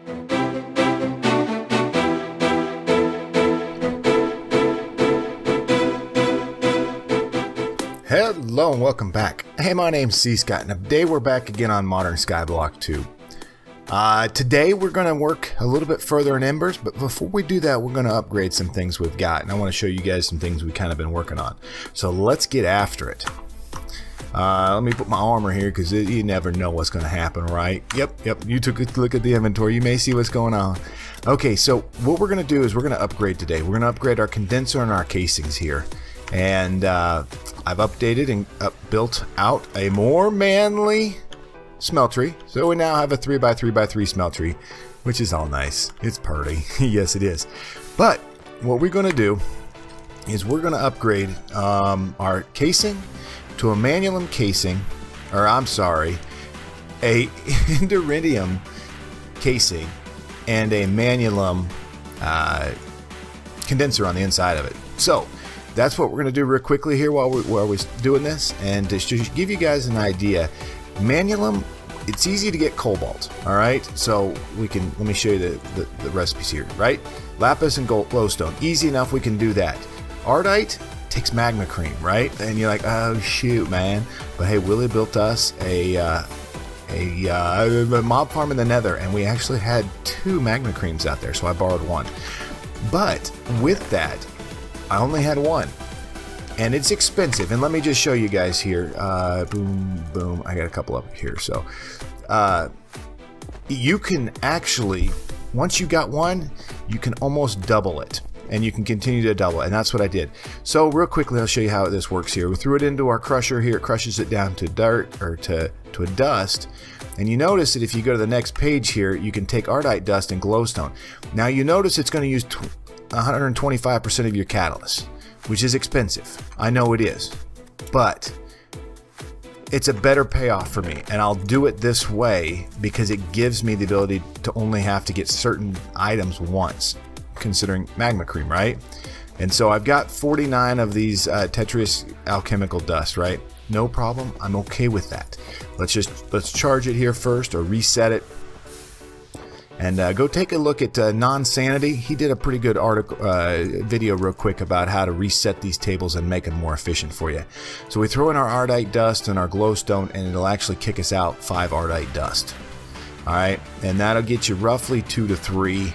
Hello and welcome back. Hey, my name's cScot, and today we're back again on Modern Skyblock 2. Today we're going to work a little bit further in Embers, but before we do that, we're going to upgrade some things we've got, and I want to show you guys some things we kind of been working on. So let's get after it. Let me put my armor here because you never know what's going to happen, right? Yep. You took a look at the inventory. You may see what's going on. Okay, so what we're going to do is we're going to upgrade today. We're going to upgrade our condenser and our casings here. And I've updated and built out a more manly smeltery. So we now have a 3x3x3 smeltery, which is all nice. It's pretty. Yes, it is. But what we're going to do is we're going to upgrade our casing to a manualum casing, or I'm sorry, a inderidium casing and a manualum condenser on the inside of it. So that's what we're going to do real quickly here while we're doing this. And to give you guys an idea, manualum, it's easy to get cobalt. All right, so let me show you the recipes here. Right, lapis and glowstone, easy enough. We can do that. Ardite takes magma cream, right? And you're like, oh shoot, man. But hey, Willie built us a mob farm in the Nether, and we actually had 2 magma creams out there, so I borrowed 1. But with that, I only had 1, and it's expensive. And let me just show you guys here. Boom. I got a couple up here. So you can actually, once you got 1, you can almost double it, and you can continue to double it. And that's what I did. So real quickly, I'll show you how this works here. We threw it into our crusher here. It crushes it down to dirt, or to a dust. And you notice that if you go to the next page here, you can take ardite dust and glowstone. Now you notice it's going to use 125% of your catalyst, which is expensive. I know it is, but it's a better payoff for me, and I'll do it this way because it gives me the ability to only have to get certain items once, considering magma cream, right? And so I've got 49 of these tetris alchemical dust, right? No problem. I'm okay with that. Let's charge it here first, or reset it. And go take a look at Non-Sanity. He did a pretty good video real quick about how to reset these tables and make them more efficient for you. So we throw in our ardite dust and our glowstone, and it'll actually kick us out 5 ardite dust. All right, and that'll get you roughly 2 to 3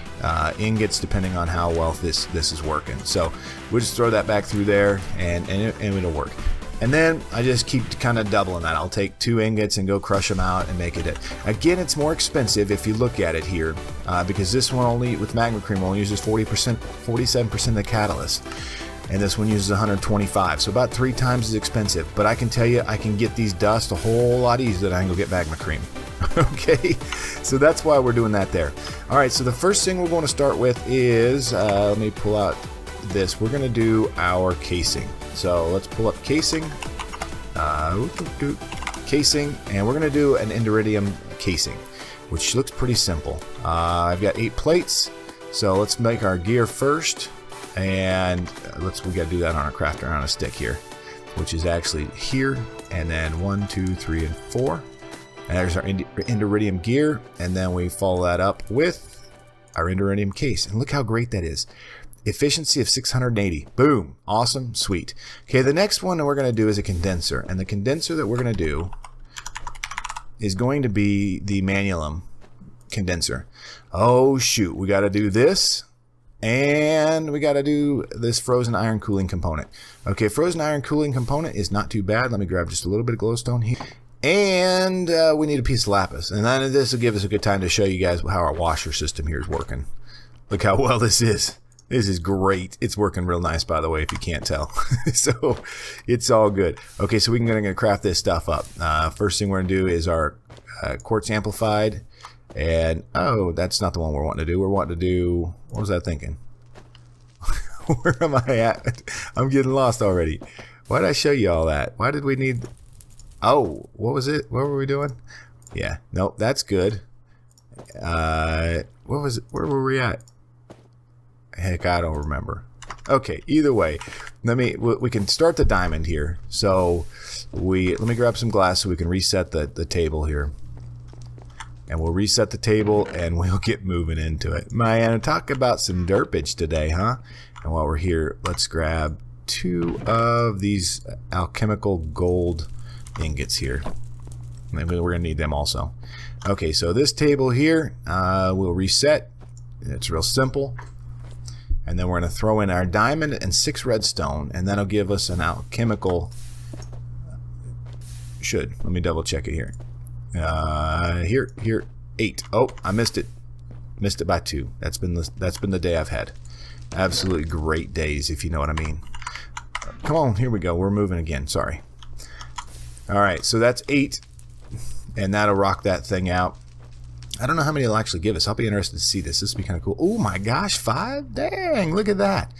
ingots, depending on how well this is working. So we'll just throw that back through there, and it'll work. And then I just keep kind of doubling that. I'll take 2 ingots and go crush them out and make it. Again, it's more expensive if you look at it here, because this one only, with magma cream, only uses 47% of the catalyst. And this one uses 125, so about 3 times as expensive. But I can tell you, I can get these dust a whole lot easier than I can go get magma cream. Okay, so that's why we're doing that there. All right, so the first thing we're going to start with is, let me pull out this. We're going to do our casing. So let's pull up casing, casing, and we're going to do an inderidium casing, which looks pretty simple. I've got 8 plates, so let's make our gear first, and we got to do that on our crafter on a stick here, which is actually here, and then 1, 2, 3, and 4. And there's our inderidium gear, and then we follow that up with our inderidium case, and look how great that is. Efficiency of 680. Boom. Awesome. Sweet. Okay, the next one that we're going to do is a condenser. And the condenser that we're going to do is going to be the manualum condenser. Oh, shoot. We got to do this. And we got to do this frozen iron cooling component. Okay, frozen iron cooling component is not too bad. Let me grab just a little bit of glowstone here. And we need a piece of lapis. And then this will give us a good time to show you guys how our washer system here is working. Look how well this is. This is great. It's working real nice, by the way, if you can't tell. So it's all good. Okay, so we're going to craft this stuff up. First thing we're going to do is our quartz amplified. And, oh, that's not the one we're wanting to do. We're wanting to do, what was I thinking? Where am I at? I'm getting lost already. Why did I show you all that? Why did we need, oh, what was it? What were we doing? Yeah, nope, that's good. What was it? Where were we at? Heck, I don't remember. Okay, either way, we can start the diamond here. So let me grab some glass so we can reset the table here. and we'll reset the table and we'll get moving into it. Man, talk about some derpage today, huh? And while we're here, let's grab 2 of these alchemical gold ingots here. Maybe we're gonna need them also. Okay, so this table here, we'll reset. It's real simple. And then we're gonna throw in our diamond and 6 redstone, and that'll give us an alchemical. Let me double check it here. Here, 8. Oh, I missed it. Missed it by 2. That's been the day I've had. Absolutely great days, if you know what I mean. Come on, here we go. We're moving again. Sorry. All right, so that's 8, and that'll rock that thing out. I don't know how many it'll actually give us. I'll be interested to see this. This will be kind of cool. Oh my gosh, 5? Dang, look at that.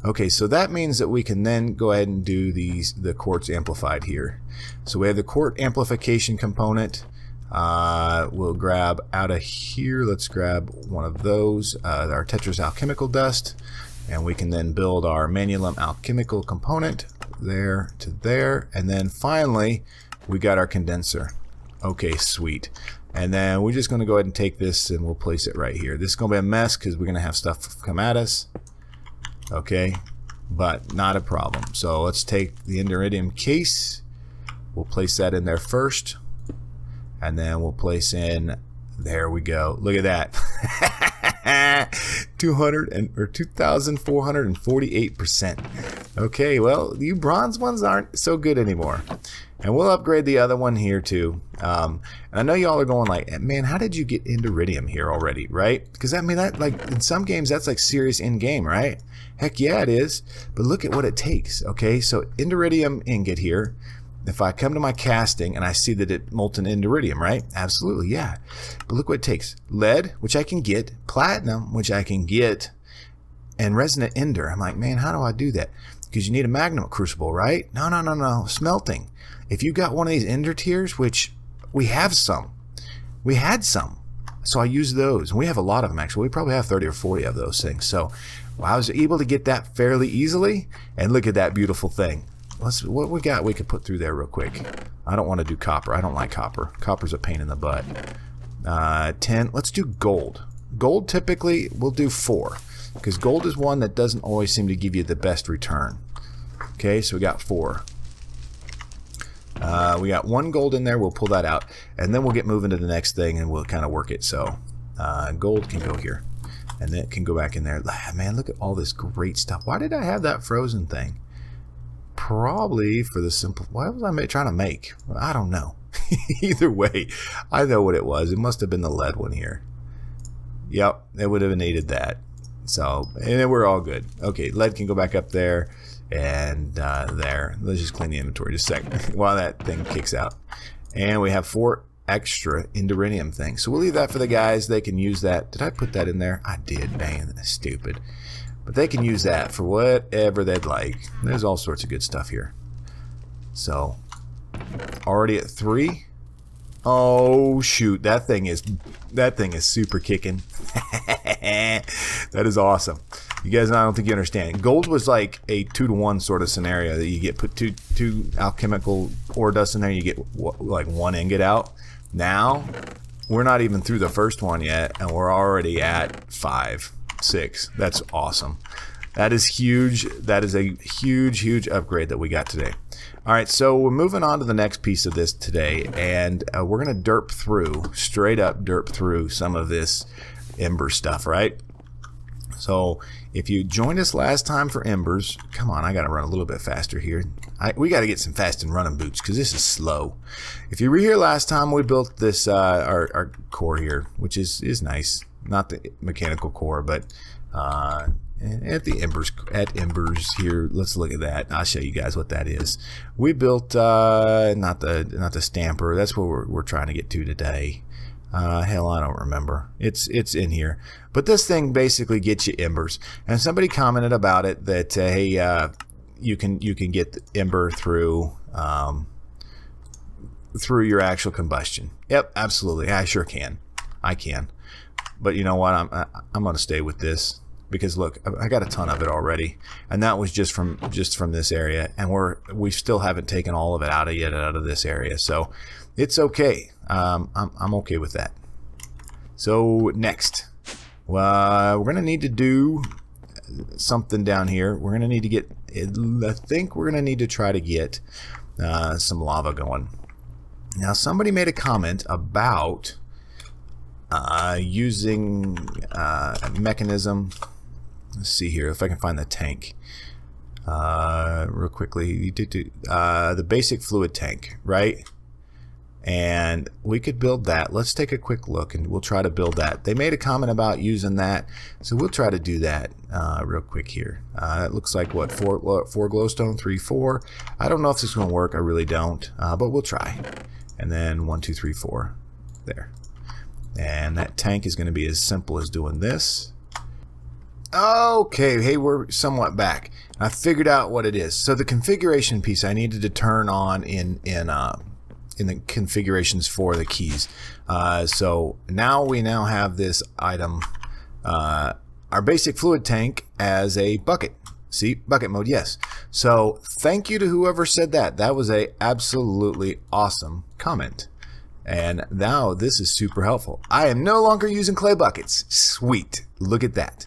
Okay, so that means that we can then go ahead and do the quartz amplified here. So we have the quartz amplification component. We'll grab out of here. Let's grab one of those, our Tetris alchemical dust, and we can then build our manulum alchemical component there to there, and then finally we got our condenser. Okay, sweet. And then we're just going to go ahead and take this and we'll place it right here. This is going to be a mess because we're going to have stuff come at us. Okay, but not a problem. So let's take the Enderidium case. We'll place that in there first. And then we'll place in, there we go. Look at that. 2,448%. Okay, well, you bronze ones aren't so good anymore. And we'll upgrade the other one here too. And I know y'all are going like, man, how did you get Enderidium here already, right? Because I mean, that, like, in some games, that's like serious in-game, right? Heck yeah, it is. But look at what it takes, okay? So Enderidium ingot here. If I come to my casting and I see that it molten Enderidium, right? Absolutely, yeah. But look what it takes. Lead, which I can get. Platinum, which I can get. And resonant ender. I'm like, man, how do I do that? Because you need a magma crucible, right? No. Smelting. If you got one of these ender tiers, which we have some. We had some. So I use those. And we have a lot of them, actually. We probably have 30 or 40 of those things. So well, I was able to get that fairly easily. And look at that beautiful thing. What we got we could put through there real quick. I don't want to do copper. I don't like copper. Copper's a pain in the butt. 10. Let's do gold. Gold typically we'll do 4. Because gold is one that doesn't always seem to give you the best return. Okay, so we got 4. We got 1 gold in there. We'll pull that out. And then we'll get moving to the next thing and we'll kind of work it. So gold can go here. And then it can go back in there. Man, look at all this great stuff. Why did I have that frozen thing? Probably for the simple, what was I trying to make? I don't know. Either way, I know what it was. It must have been the lead one here. Yep, it would have needed that. So, and then we're all good. Okay, lead can go back up there and there. Let's just clean the inventory just a second while that thing kicks out. And we have 4 extra Enderidium things. So we'll leave that for the guys. They can use that. Did I put that in there? I did. Man, that's stupid. But they can use that for whatever they'd like. There's all sorts of good stuff here. So, already at 3. Oh shoot, that thing is super kicking. That is awesome. You guys, I don't think you understand. Gold was like a 2-to-1 sort of scenario that you get put two alchemical ore dust in there, you get like 1 ingot out. Now, we're not even through the first one yet, and we're already at 5. 6. That's awesome. That is huge. That is a huge upgrade that we got today. All right, so we're moving on to the next piece of this today, and we're going to straight up derp through some of this Ember stuff, right? So if you joined us last time for Embers, come on, I got to run a little bit faster here. We got to get some fast and running boots because this is slow. If you were here last time, we built this our core here, which is nice. Not the mechanical core, but at Embers here. Let's look at that. I'll show you guys what that is. We built not the stamper. That's what we're trying to get to today. Hell, I don't remember. It's in here. But this thing basically gets you embers. And somebody commented about it that hey, you can get the ember through your actual combustion. Yep, absolutely. I sure can. I can. But you know what? I'm going to stay with this because look, I got a ton of it already, and that was just from this area, and we still haven't taken all of it out of this area, so it's okay. I'm okay with that. So next, we're going to need to do something down here. We're going to need to get, I think we're going to need to try to get some lava going. Now somebody made a comment about using a mechanism. Let's see here if I can find the tank real quickly. The basic fluid tank, right? And we could build that. Let's take a quick look and we'll try to build that. They made a comment about using that, so we'll try to do that real quick here. It looks like what, four glowstone, 3, 4. I don't know if this is going to work. I really don't, but we'll try. And then 1, 2, 3, 4 there. And that tank is going to be as simple as doing this. Okay, hey, we're somewhat back. I figured out what it is. So the configuration piece I needed to turn on in the configurations for the keys. So now we have this item, our basic fluid tank, as a bucket. See, bucket mode, yes. So thank you to whoever said that. That was a absolutely awesome comment. And now this is super helpful. I am no longer using clay buckets. Sweet. Look at that.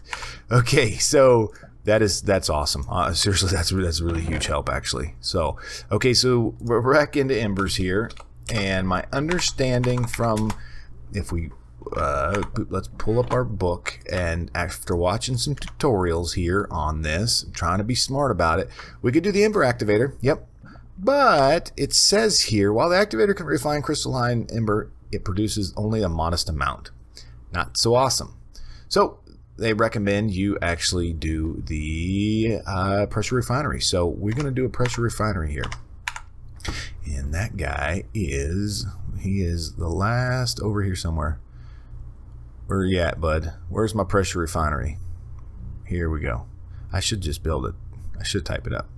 Okay, so that's awesome. Seriously, that's really huge help actually. So, okay, so we're back into Embers here, and my understanding from, if we let's pull up our book, and after watching some tutorials here on this, trying to be smart about it, we could do the Emperor Activator. Yep. But it says here, while the activator can refine crystalline ember, it produces only a modest amount. Not so awesome. So they recommend you actually do the pressure refinery. So we're going to do a pressure refinery here. And that guy is, he is the last over here somewhere. Where are you at, bud? Where's my pressure refinery? Here we go. I should just build it. I should type it up.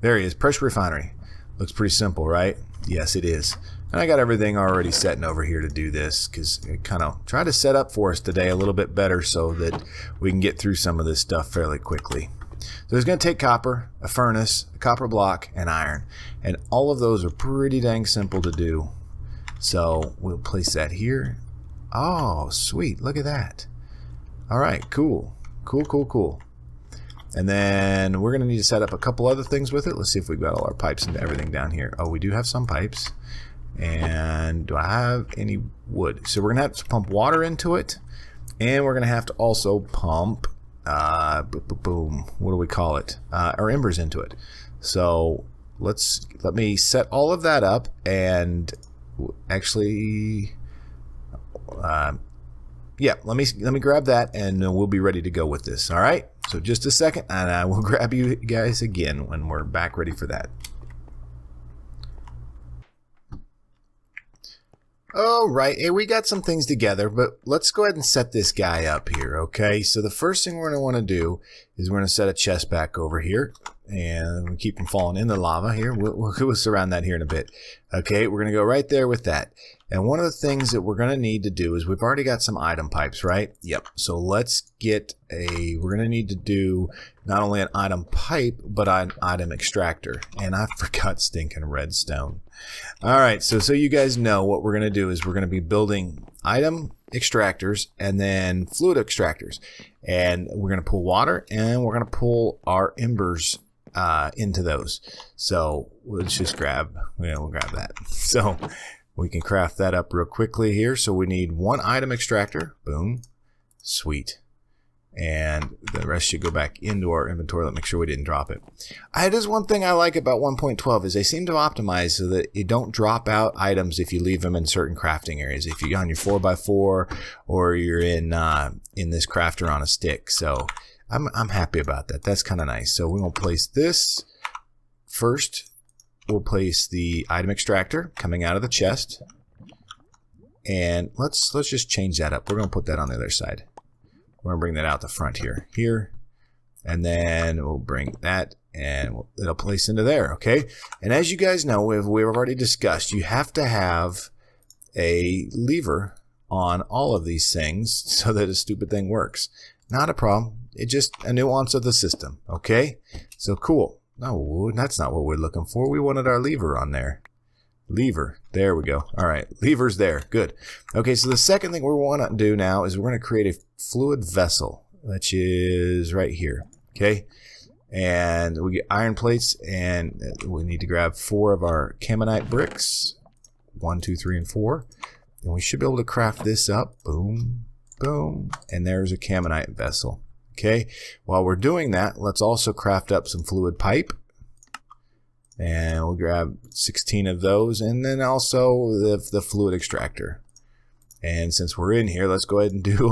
There he is, pressure refinery. Looks pretty simple, right? Yes, it is. And I got everything already setting over here to do this, because I kind of try to set up for us today a little bit better so that we can get through some of this stuff fairly quickly. So it's going to take copper, a furnace, a copper block, and iron. And all of those are pretty dang simple to do. So we'll place that here. Oh, sweet. Look at that. All right, cool. Cool, cool, cool. And then we're going to need to set up a couple other things with it. Let's see if we've got all our pipes and everything down here. Oh, we do have some pipes. And do I have any wood? So we're going to have to pump water into it. And we're going to have to also pump, boom, what do we call it? Our embers into it. So let me set all of that up, and actually, yeah, let me grab that, and we'll be ready to go with this. All right. So just a second, and I will grab you guys again when we're back ready for that. All right, hey, we got some things together, but let's go ahead and set this guy up here, okay? So the first thing we're going to want to do is we're going to set a chest back over here, and we'll keep from falling in the lava here. We'll surround that here in a bit. Okay, we're going to go right there with that. And one of the things that we're going to need to do is we've already got some item pipes, right? Yep. So let's get we're going to need to do not only an item pipe, but an item extractor. And I forgot stinking redstone. All right, so you guys know what we're going to do is we're going to be building item extractors and then fluid extractors. And we're going to pull water, and we're going to pull our embers into those. So let's just we'll grab that. So we can craft that up real quickly here. So we need one item extractor. Boom. Sweet. And the rest should go back into our inventory. Let's make sure we didn't drop it. It is one thing I like about 1.12 is they seem to optimize so that you don't drop out items if you leave them in certain crafting areas. If you're on your 4x4 or you're in this crafter on a stick. So I'm happy about that. That's kind of nice. So we're going to place this first. We'll place the item extractor coming out of the chest. And let's just change that up. We're going to put that on the other side. We're going to bring that out the front here. And then we'll bring that, and it'll place into there, okay? And as you guys know, we've already discussed, you have to have a lever on all of these things so that a stupid thing works. Not a problem. It's just a nuance of the system, okay? So cool. No, that's not what we're looking for. We wanted our lever on there. Lever. There we go. All right, lever's there. Good. Okay, so the second thing we want to do now is we're going to create a fluid vessel, which is right here. Okay, and we get iron plates, and we need to grab 4 of our caminite bricks. 1, 2, 3, and 4. And we should be able to craft this up. Boom, boom, and there's a caminite vessel. Okay, while we're doing that, let's also craft up some fluid pipe. And we'll grab 16 of those, and then also the fluid extractor. And since we're in here, let's go ahead and do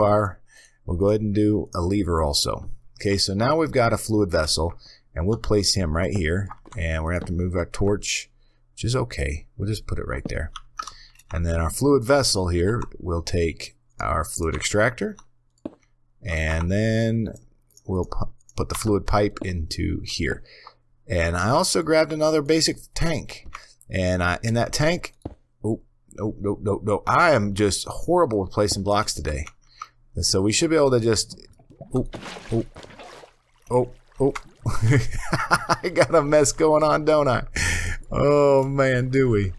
we'll go ahead and do a lever also. Okay, so now we've got a fluid vessel, and we'll place him right here. And we're going to have to move our torch, which is okay. We'll just put it right there. And then our fluid vessel here, we'll take our fluid extractor, and then we'll put the fluid pipe into here. And I also grabbed another basic tank. And in that tank, no. I am just horrible with placing blocks today. And so we should be able to just, I got a mess going on, don't I? Oh man, do we?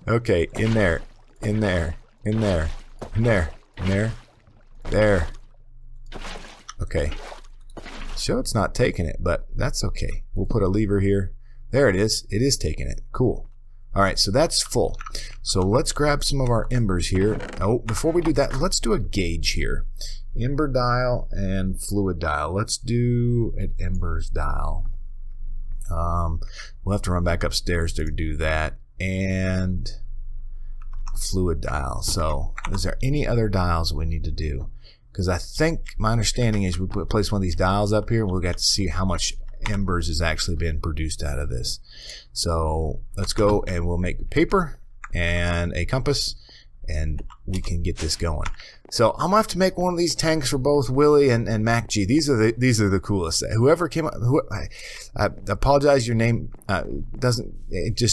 Okay, in there. There. Okay. So it's not taking it, but that's okay. We'll put a lever here. There it is. It is taking it. Cool. All right, so that's full. So let's grab some of our embers here. Oh, before we do that, let's do a gauge here. Ember dial and fluid dial. Let's do an embers dial. We'll have to run back upstairs to do that. And fluid dial. So is there any other dials we need to do? Because I think my understanding is we place one of these dials up here and we'll get to see how much embers is actually being produced out of this. So let's go and we'll make paper and a compass, and we can get this going. So I'm gonna have to make one of these tanks for both Willie and MacG. These are the coolest. Whoever came up, I apologize, your name just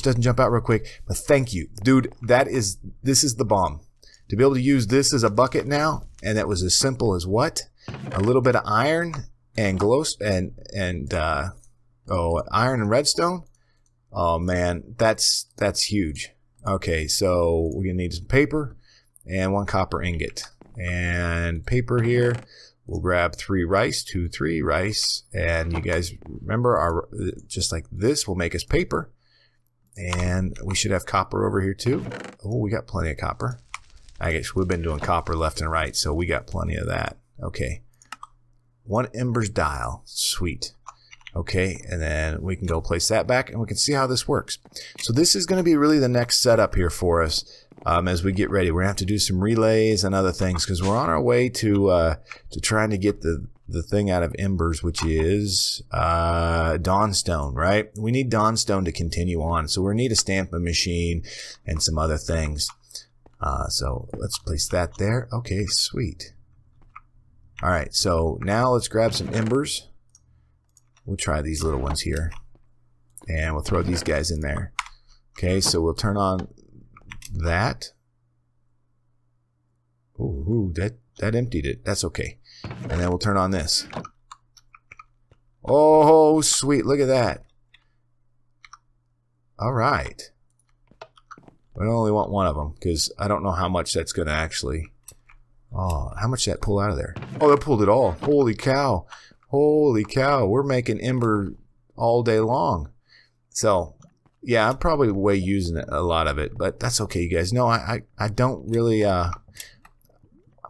doesn't jump out real quick, but thank you, dude. This is the bomb. To be able to use this as a bucket now, and that was as simple as what? A little bit of iron and iron and redstone. Oh man, that's huge. Okay, so we're gonna need some paper and 1 copper ingot. And paper here, we'll grab 3 rice, 2, 3 rice, and you guys remember just like this will make us paper. And we should have copper over here too. Oh, we got plenty of copper. I guess we've been doing copper left and right, so we got plenty of that. Okay. 1 embers dial. Sweet. Okay, and then we can go place that back, and we can see how this works. So this is going to be really the next setup here for us as we get ready. We're going to have to do some relays and other things, because we're on our way to trying to get the thing out of embers, which is dawnstone, right? We need dawnstone to continue on, so we need a stamping machine and some other things. So let's place that there. Okay, sweet. All right, so now let's grab some embers. We'll try these little ones here, and we'll throw these guys in there. Okay, so we'll turn on that. Ooh, that emptied it. That's okay. And then we'll turn on this. Oh, sweet. Look at that. All right. We only want 1 of them, because I don't know how much that's going to actually... Oh, how much did that pull out of there? Oh, that pulled it all. Holy cow. Holy cow. We're making ember all day long. So, yeah, I'm probably way using a lot of it, but that's okay, you guys. No, I don't really... I'm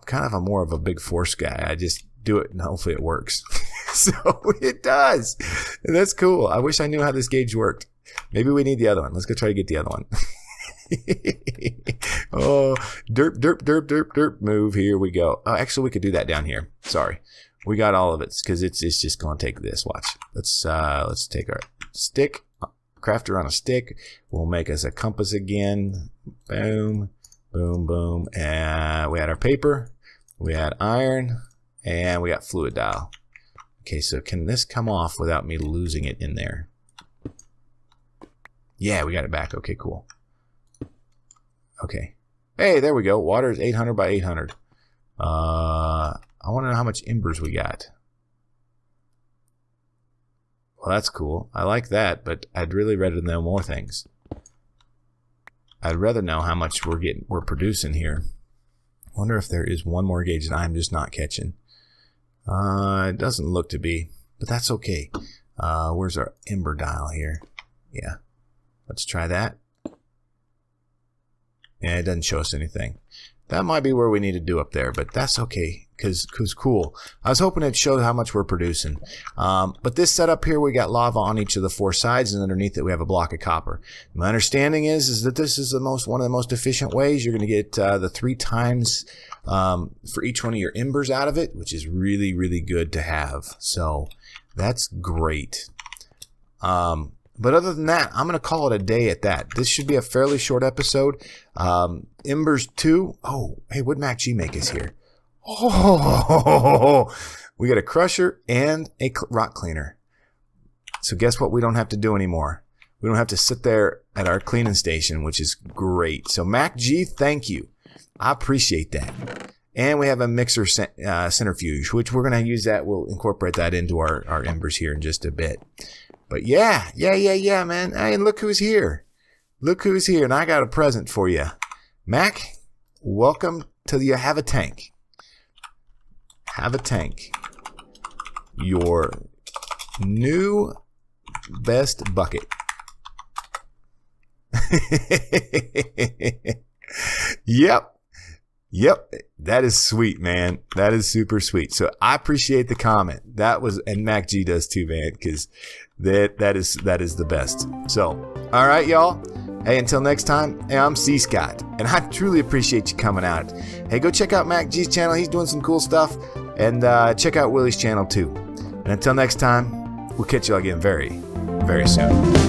kind of more of a big force guy. I just do it, and hopefully it works. So, it does. And that's cool. I wish I knew how this gauge worked. Maybe we need the other one. Let's go try to get the other one. Oh, derp, move. Here we go. Oh, actually, we could do that down here. Sorry, we got all of it because it's just going to take this. Watch. Let's take our stick, crafter on a stick. We'll make us a compass again. Boom, boom, boom. And we had our paper. We had iron, and we got fluid dial. Okay, so can this come off without me losing it in there? Yeah, we got it back. Okay, cool. Okay. Hey, there we go. Water is 800 by 800. I want to know how much embers we got. Well, that's cool. I like that, but I'd really rather know more things. I'd rather know how much we're producing here. Wonder if there is one more gauge that I'm just not catching. It doesn't look to be, but that's okay. Where's our ember dial here? Yeah, let's try that. Yeah, it doesn't show us anything. That might be where we need to do up there, but that's okay, because cool. I was hoping it'd show how much we're producing. But this setup here, we got lava on each of the 4 sides, and underneath it we have a block of copper. My understanding is that this is one of the most efficient ways. You're going to get the 3 times for each one of your embers out of it, which is really, really good to have. So that's great. But other than that, I'm going to call it a day at that. This should be a fairly short episode. Embers 2. Oh, hey, what'd MacG make us here? Oh, we got a crusher and a rock cleaner. So guess what we don't have to do anymore? We don't have to sit there at our cleaning station, which is great. So MacG, thank you. I appreciate that. And we have a mixer centrifuge, which we're going to use that. We'll incorporate that into our embers here in just a bit. But yeah, man. Hey, and look who's here. Look who's here, and I got a present for you. Mac, welcome to the Have a Tank. Have a Tank. Your new best bucket. Yep. That is sweet, man. That is super sweet. So I appreciate the comment. That was, and MacG does too, man, because that is the best. So, all right, y'all. Hey, until next time, hey, I'm cScot, and I truly appreciate you coming out. Hey, go check out MacG's channel. He's doing some cool stuff. And check out Willie's channel too. And until next time, we'll catch you all again very, very soon.